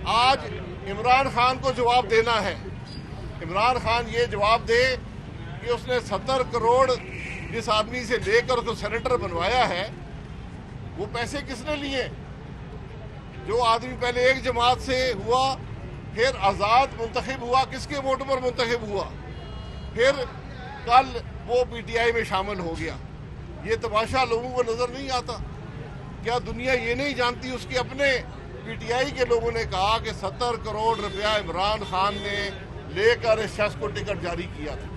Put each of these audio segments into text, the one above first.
आज इमरान खान को जवाब देना है। इमरान खान ये जवाब दे कि उसने 70 करोड़ जिस आदमी से लेकर उसको सेनेटर बनवाया है वो पैसे किसने लिए? जो आदमी पहले एक जमात से हुआ, फिर आज़ाद मुंतखब हुआ, किसके वोट पर मुंतखब हुआ, फिर कल वो पीटीआई में शामिल हो गया। ये तमाशा लोगों को नजर नहीं आता? क्या दुनिया ये नहीं जानती? उसके अपने पीटीआई के लोगों ने कहा कि 70 करोड़ रुपया इमरान खान ने लेकर इस शख्स को टिकट जारी किया था।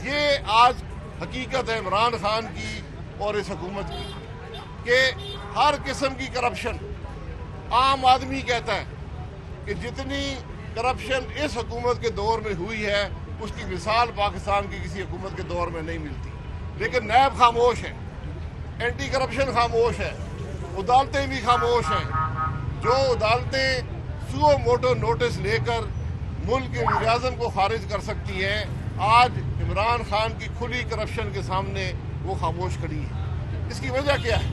ये आज हकीकत है इमरान खान की और इस हुकूमत की कि हर किस्म की करप्शन। आम आदमी कहता है कि जितनी करप्शन इस हुकूमत के दौर में हुई है उसकी मिसाल पाकिस्तान की किसी हुकूमत के दौर में नहीं मिलती। लेकिन नैब खामोश है, एंटी करप्शन खामोश है, अदालतें भी खामोश हैं। जो अदालतें सुओ मोटो नोटिस लेकर मुल्क के वज़ीर-ए-आज़म को खारिज कर सकती हैं, आज इमरान खान की खुली करप्शन के सामने वो खामोश खड़ी है। इसकी वजह क्या है?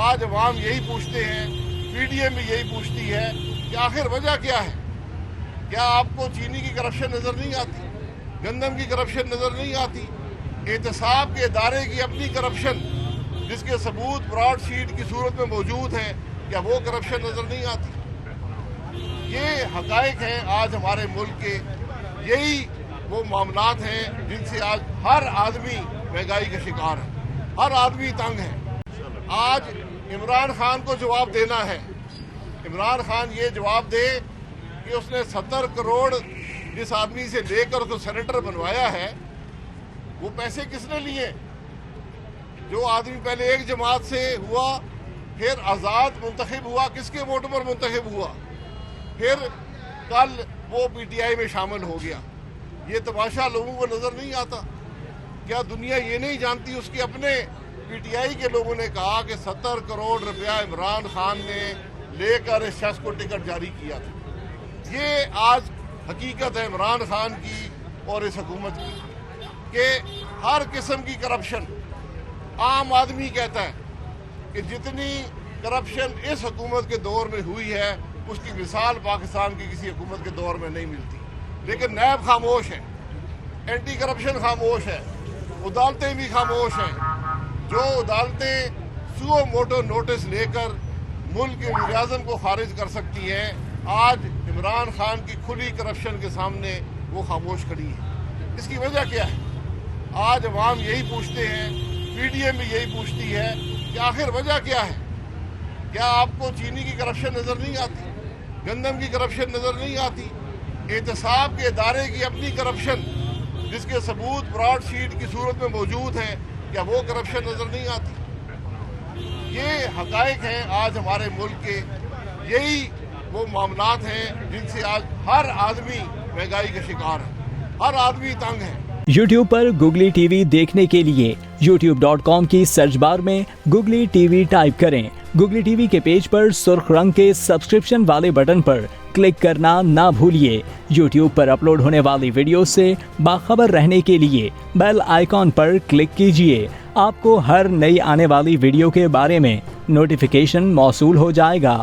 आज अवाम यही पूछते हैं, पीडीएम भी यही पूछती है कि आखिर वजह क्या है? क्या आपको चीनी की करप्शन नज़र नहीं आती? गंदम की करप्शन नज़र नहीं आती? एहतसाब के इदारे की अपनी करप्शन जिसके सबूत ब्रॉड शीट की सूरत में मौजूद हैं, क्या वो करप्शन नज़र नहीं आती? ये हकायक हैं आज हमारे मुल्क के। यही वो मामलात हैं जिनसे आज हर आदमी महंगाई का शिकार है, हर आदमी तंग है। आज इमरान खान को जवाब देना है। इमरान खान ये जवाब दे कि उसने 70 करोड़ जिस आदमी से लेकर उसको सेनेटर बनवाया है वो पैसे किसने लिए? जो आदमी पहले एक जमात से हुआ, फिर आज़ाद मुंतखब हुआ, किसके वोट पर मुंतखब हुआ, फिर कल वो पीटीआई में शामिल हो गया। ये तमाशा लोगों को नजर नहीं आता? क्या दुनिया ये नहीं जानती? उसके अपने पीटीआई के लोगों ने कहा कि 70 करोड़ रुपया इमरान खान ने लेकर इस शख्स को टिकट जारी किया था। ये आज हकीकत है इमरान खान की और इस हुकूमत की कि हर किस्म की करप्शन। आम आदमी कहता है कि जितनी करप्शन इस हुकूमत के दौर में हुई है उसकी मिसाल पाकिस्तान की किसी हुकूमत के दौर में नहीं मिलती। लेकिन नैब खामोश है, एंटी करप्शन खामोश है, अदालतें भी खामोश हैं। जो अदालतें सुओ मोटो नोटिस लेकर मुल्क के वज़ीर-ए-आज़म को खारिज कर सकती हैं, आज इमरान खान की खुली करप्शन के सामने वो खामोश खड़ी है। इसकी वजह क्या है? आज अवाम यही पूछते हैं, पीडीएम भी यही पूछती है कि आखिर वजह क्या है? क्या आपको चीनी की करप्शन नज़र नहीं आती? गंदम की करप्शन नज़र नहीं आती? एहतसाब के इदारे की अपनी करप्शन जिसके सबूत ब्रॉड शीट की सूरत में मौजूद हैं, क्या वो करप्शन नज़र नहीं आती? ये हकायक हैं आज हमारे मुल्क के। यही वो मामलात हैं जिनसे आज हर आदमी महंगाई का शिकार है, हर आदमी तंग है। YouTube पर गुगली टीवी देखने के लिए youtube.com की सर्च बार में गुगली टीवी टाइप करें। गुगली टीवी के पेज पर सुर्ख रंग के सब्सक्रिप्शन वाले बटन पर क्लिक करना ना भूलिए। YouTube पर अपलोड होने वाली वीडियो से बाखबर रहने के लिए बेल आइकॉन पर क्लिक कीजिए। आपको हर नई आने वाली वीडियो के बारे में नोटिफिकेशन मौसूल हो जाएगा।